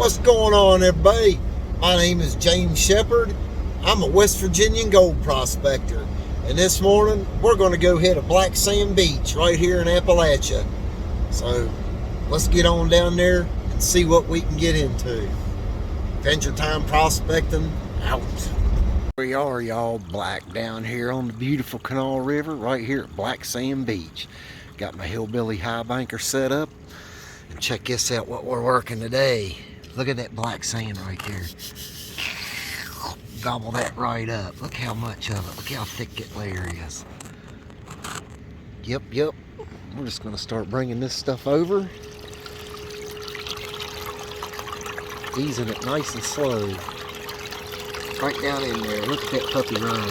What's going on, everybody? My name is James Shepard. I'm a West Virginian gold prospector, and this morning we're going to go hit a black sand beach right here in Appalachia. So let's get on down there and see what we can get into. Adventure Time Prospecting out. Here we are, y'all, black down here on the beautiful Canal River right here at Black Sand Beach. Got my hillbilly high banker set up, and check this out what we're working today. Look at that black sand right there. Gobble that right up. Look how much of it. Look how thick that layer is. Yep. We're just going to start bringing this stuff over. Easing it nice and slow. Right down in there. Look at that puppy run.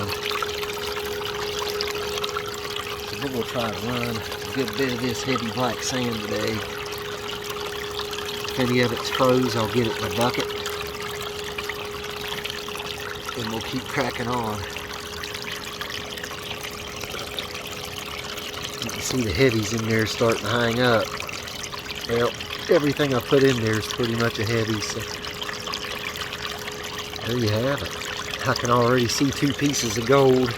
So we're going to try to run a good bit of this heavy black sand today. If any of it's froze, I'll get it in a bucket. And we'll keep cracking on. You can see the heavies in there starting to hang up. Well, everything I put in there is pretty much a heavy, so there you have it. I can already see two pieces of gold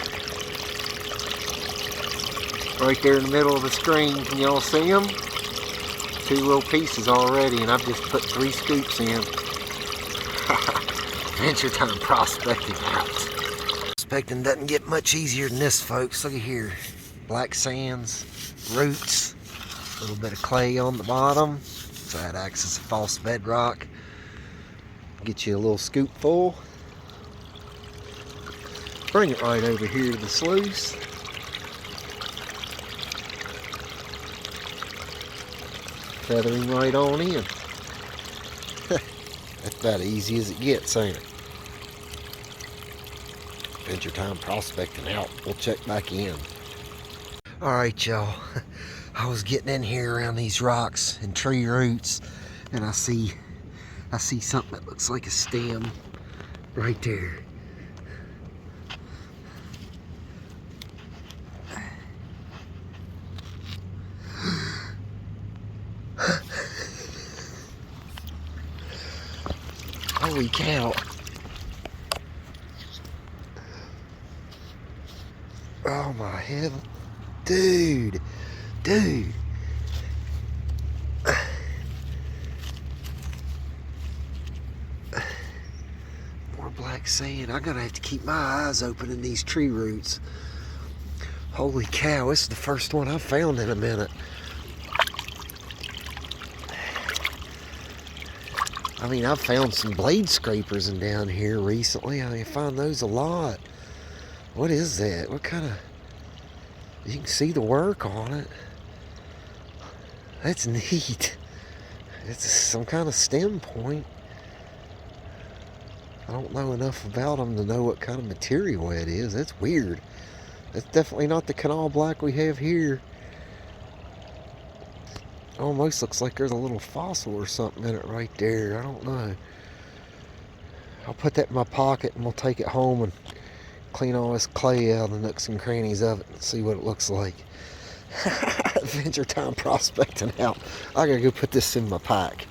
right there in the middle of the screen. Can y'all see them? Two little pieces already, and I've just put 3 scoops in. Adventure Time Prospecting out. Prospecting doesn't get much easier than this, folks. Look at here. Black sands, roots, a little bit of clay on the bottom, so that acts as a false bedrock. Get you a little scoop full. Bring it right over here to the sluice. Feathering right on in. That's about as easy as it gets, ain't it? Adventure Time Prospecting out. We'll check back in. Alright, y'all. I was getting in here around these rocks and tree roots, and I see something that looks like a stem right there. Holy cow. Oh my heaven. Dude. More black sand. I'm gonna have to keep my eyes open in these tree roots. Holy cow, this is the first one I've found in a minute. I mean, I've found some blade scrapers in down here recently. I find those a lot. What is that? What kind of... You can see the work on it. That's neat. It's some kind of stem point. I don't know enough about them to know what kind of material it is. That's weird. That's definitely not the canal black we have here. Almost looks like there's a little fossil or something in it right there. I don't know. I'll put that in my pocket and we'll take it home and clean all this clay out of the nooks and crannies of it and see what it looks like. Adventure Time Prospecting out. I gotta go put this in my pack.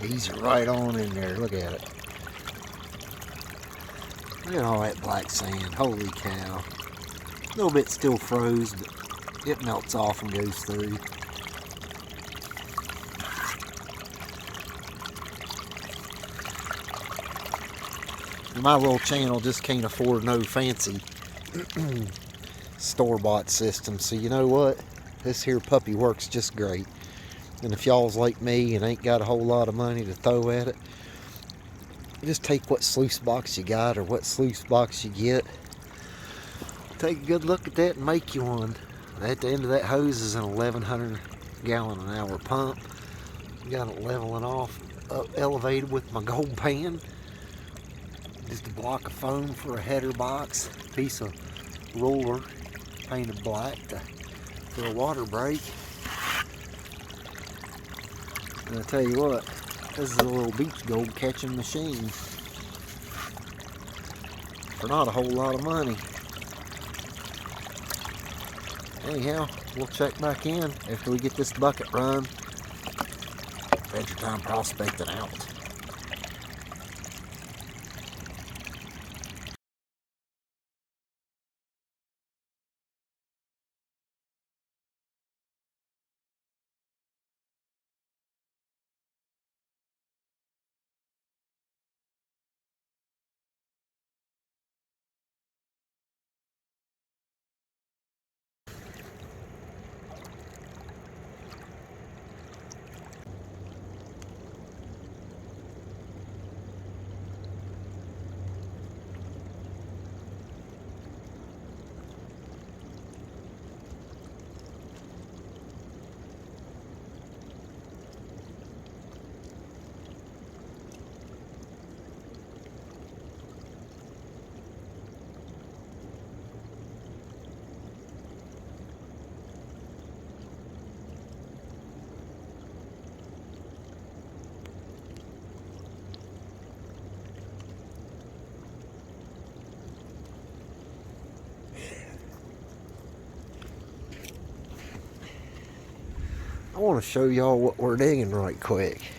He's right on in there. Look at it. Look at all that black sand. Holy cow. A little bit still froze, but it melts off and goes through. My little channel just can't afford no fancy store-bought system, so you know what? This here puppy works just great. And if y'all's like me and ain't got a whole lot of money to throw at it, just take what sluice box you got or what sluice box you get. Take a good look at that and make you one. At the end of that hose is an 1,100 gallon an hour pump. Got it leveling off, elevated with my gold pan. Just a block of foam for a header box. Piece of roller painted black for a water break. And I tell you what, this is a little beach gold catching machine for not a whole lot of money. Anyhow, we'll check back in after we get this bucket run. Adventure Time Prospecting out. I want to show y'all what we're digging right quick.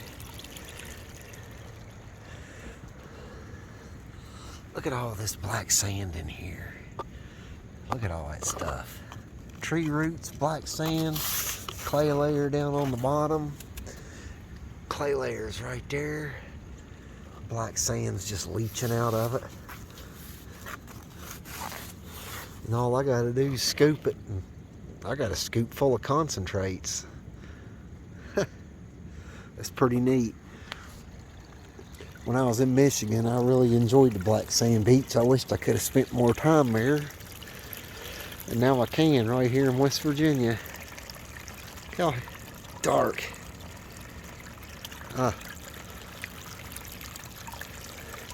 Look at all this black sand in here. Look at all that stuff. Tree roots, black sand, clay layer down on the bottom. Clay layers right there. Black sand's just leaching out of it. And all I gotta do is scoop it. And I got a scoop full of concentrates. That's pretty neat. When I was in Michigan, I really enjoyed the black sand beach. I wished I could have spent more time there. And now I can right here in West Virginia. Look how dark.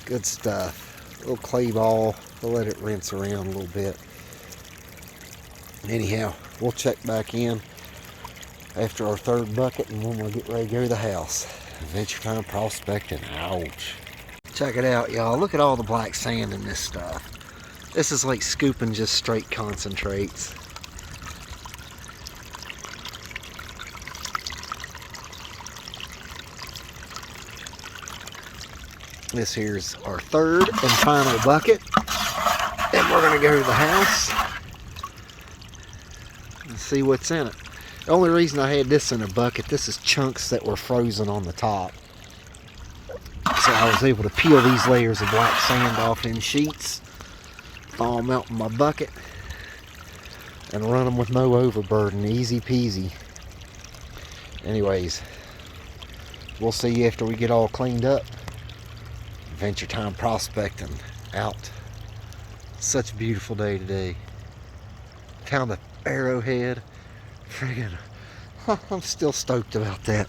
Good stuff. Little clay ball. We'll let it rinse around a little bit. Anyhow, we'll check back in after our third bucket and when we'll get ready to go to the house. Adventure Time Prospecting out. Check it out, y'all. Look at all the black sand in this stuff. This is like scooping just straight concentrates. This here's our third and final bucket. And we're going to go to the house and see what's in it. The only reason I had this in a bucket, this is chunks that were frozen on the top. So I was able to peel these layers of black sand off in sheets, thaw them out in my bucket, and run them with no overburden. Easy peasy. Anyways, we'll see you after we get all cleaned up. Adventure Time Prospecting out. Such a beautiful day today. Found the Arrowhead. Friggin', I'm still stoked about that.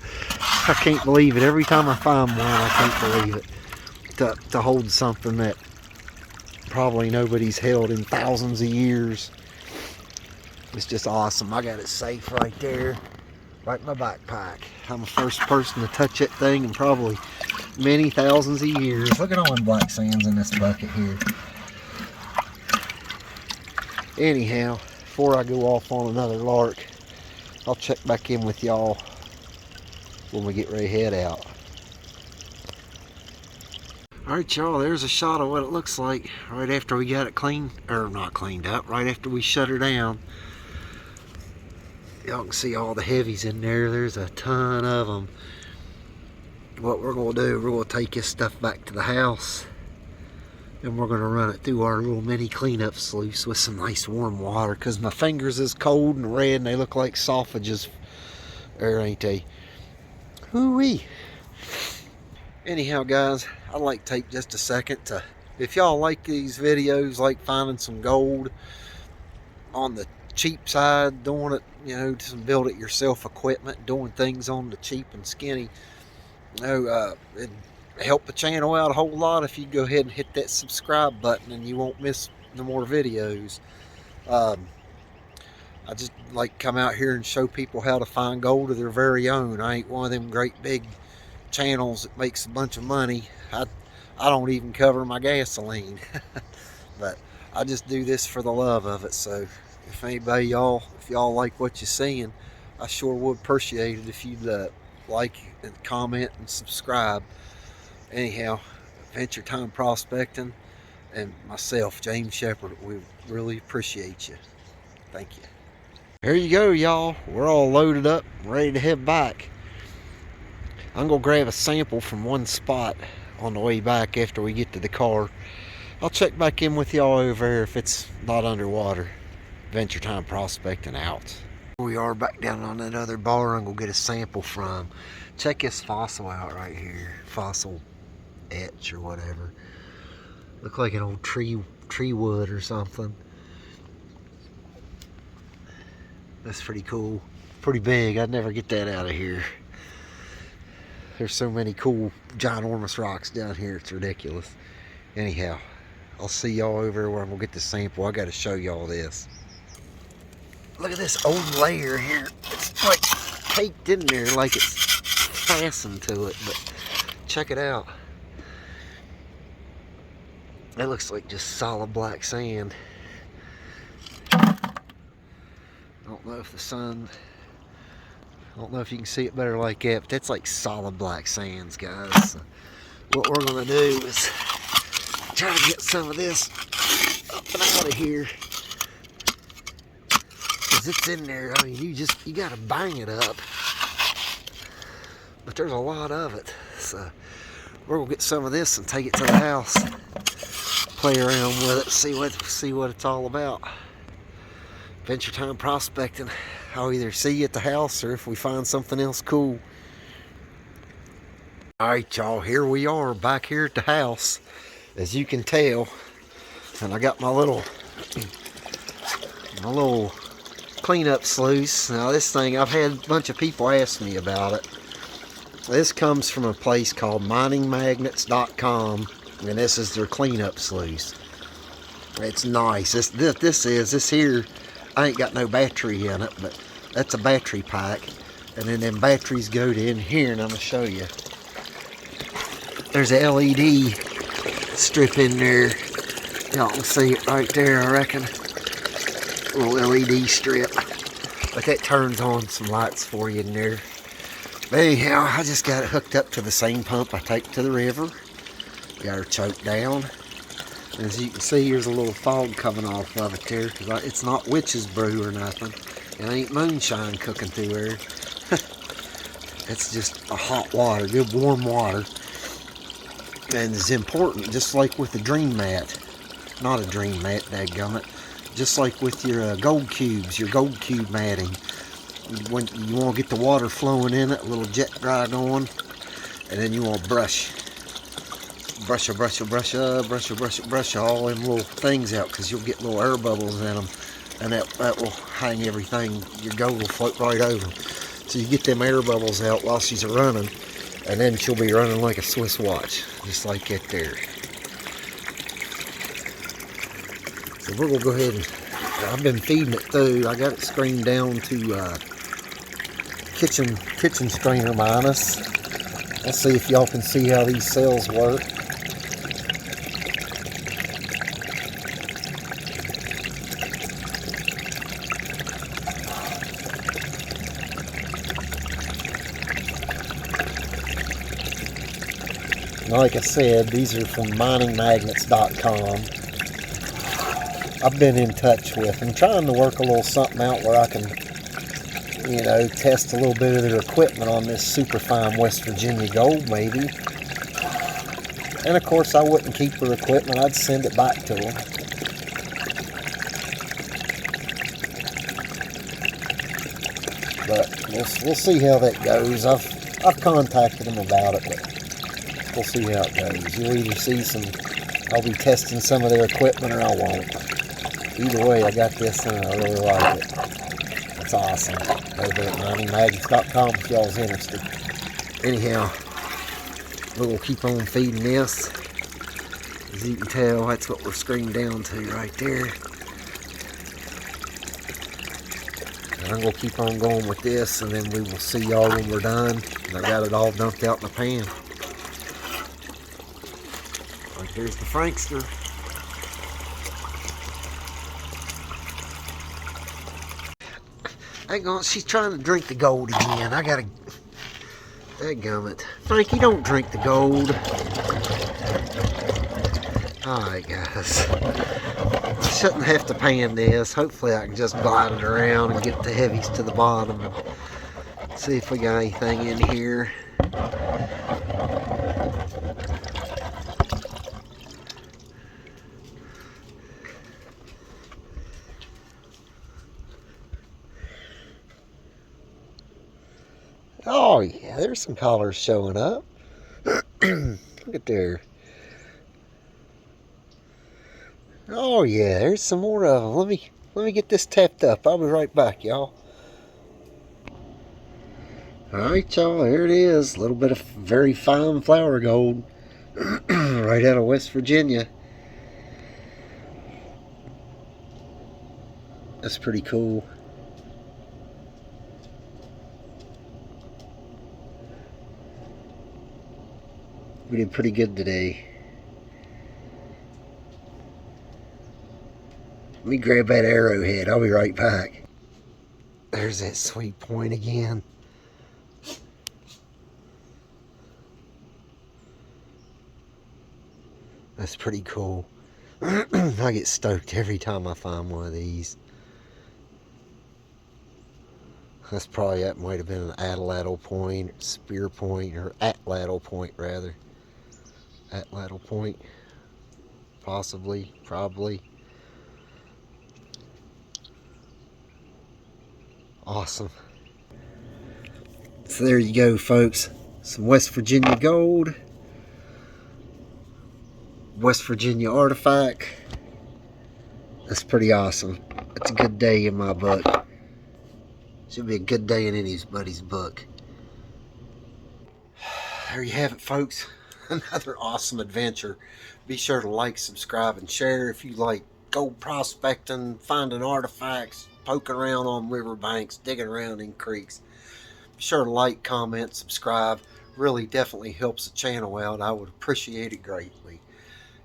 I can't believe it. Every time I find one, I can't believe it. To hold something that probably nobody's held in thousands of years. It's just awesome. I got it safe right there, right in my backpack. I'm the first person to touch that thing in probably many thousands of years. Look at all them black sands in this bucket here. Anyhow, before I go off on another lark, I'll check back in with y'all when we get ready to head out. Alright, y'all, there's a shot of what it looks like right after we got it cleaned, or not cleaned up, right after we shut her down. Y'all can see all the heavies in there. There's a ton of them. What we're going to do, we're going to take this stuff back to the house and we're going to run it through our little mini cleanup sluice with some nice warm water, because my fingers is cold and red and they look like sausages. There, ain't they? Hoo-wee. Anyhow, guys, I'd like to take just a second to, if y'all like these videos, like finding some gold on the cheap side, doing it, you know, some build it yourself equipment, doing things on the cheap and skinny, you know, it'd help the channel out a whole lot if you go ahead and hit that subscribe button and you won't miss no more videos. I just like come out here and show people how to find gold of their very own. I ain't one of them great big channels that makes a bunch of money. I don't even cover my gasoline. But I just do this for the love of it. So if anybody, if y'all like what you're seeing, I sure would appreciate it if you'd like and comment and subscribe. Anyhow, Adventure Time Prospecting and myself, James Shepherd, we really appreciate you. Thank you. There you go, y'all. We're all loaded up, ready to head back. I'm gonna grab a sample from one spot on the way back after we get to the car. I'll check back in with y'all over here if it's not underwater. Adventure Time Prospecting out. We are back down on that other bar. I'm gonna get a sample from. Check this fossil out right here. Fossil etch or whatever. Look like an old tree wood or something. That's pretty cool. Pretty big. I'd never get that out of here. There's so many cool ginormous rocks down here, it's ridiculous. Anyhow, I'll see y'all over where I'm gonna get the sample. I gotta show y'all this. Look at this old layer here. It's like caked in there like it's fastened to it, but check it out. That looks like just solid black sand. I don't know if the sun, I don't know if you can see it better like that, but that's like solid black sands, guys. So what we're gonna do is try to get some of this up and out of here, because it's in there. I mean, you gotta bang it up, but there's a lot of it. So we're gonna get some of this and take it to the house, play around with it, see what it's all about. Adventure Time Prospecting. I'll either see you at the house or if we find something else cool. Alright, y'all, here we are back here at the house, as you can tell. And I got my little cleanup sluice. Now this thing, I've had a bunch of people ask me about it. This comes from a place called miningmagnets.com, and this is their cleanup sluice. It's nice. This here, I ain't got no battery in it, but that's a battery pack. And then them batteries go to in here, and I'm going to show you. There's a LED strip in there. Y'all can see it right there, I reckon. Little LED strip. But that turns on some lights for you in there. But anyhow, I just got it hooked up to the same pump I take to the river. Got her choked down. As you can see, there's a little fog coming off of it there, because it's not witch's brew or nothing. It ain't moonshine cooking through there. It's just a hot water, good warm water. And it's important, just like with the dream mat. Not a dream mat, dadgummit. Just like with your gold cubes, your gold cube matting. When you want to get the water flowing in it, a little jet dry going, and then you want to brush all them little things out, because you'll get little air bubbles in them, and that will hang everything. Your gold will float right over. So you get them air bubbles out while she's running, and then she'll be running like a Swiss watch, just like that there. So we're gonna go ahead and, I've been feeding it through. I got it screened down to kitchen strainer minus. Let's see if y'all can see how these cells work. like I said, these are from miningmagnets.com. I've been in touch with them, trying to work a little something out where I can, you know, test a little bit of their equipment on this superfine West Virginia gold, maybe. And of course, I wouldn't keep their equipment, I'd send it back to them. But we'll see how that goes. I've contacted them about it, but we'll see how it goes. You'll either see I'll be testing some of their equipment or I won't. Either way, I got this and I really like it. It's awesome. Over at miningmagnets.com if y'all's interested. Anyhow, we'll keep on feeding this. As you can tell, that's what we're screened down to right there. And I'm going to keep on going with this, and then we will see y'all when we're done. And I got it all dumped out in the pan. Right there's the Frankster. Hang on, she's trying to drink the gold again. I gotta... Dadgummit. Frankie, don't drink the gold. Alright, guys. Shouldn't have to pan this. Hopefully I can just glide it around and get the heavies to the bottom and see if we got anything in here. Oh yeah, there's some collars showing up. Look at there. Oh yeah, there's some more of them. Let me get this tapped up. I'll be right back, y'all. Alright, y'all, here it is. A little bit of very fine flower gold. Right out of West Virginia. That's pretty cool. We did pretty good today. Let me grab that arrowhead. I'll be right back. There's that sweet point again. That's pretty cool. I get stoked every time I find one of these. That's probably, that might have been an atlatl point, spear point, or atlatl point rather. Atlatl point. Possibly, probably. Awesome. So there you go, folks. Some West Virginia gold. West Virginia artifact. That's pretty awesome. That's a good day in my book. Should be a good day in anybody's book. There you have it, folks. Another awesome adventure. Be sure to like, subscribe, and share if you like gold prospecting, finding artifacts, poking around on riverbanks, digging around in creeks. Be sure to like, comment, subscribe. Really definitely helps the channel out. I would appreciate it greatly.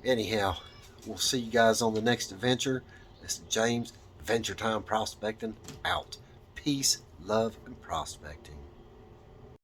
Anyhow, we'll see you guys on the next adventure. This is James, Adventure Time Prospecting, out. Peace, love, and prospecting.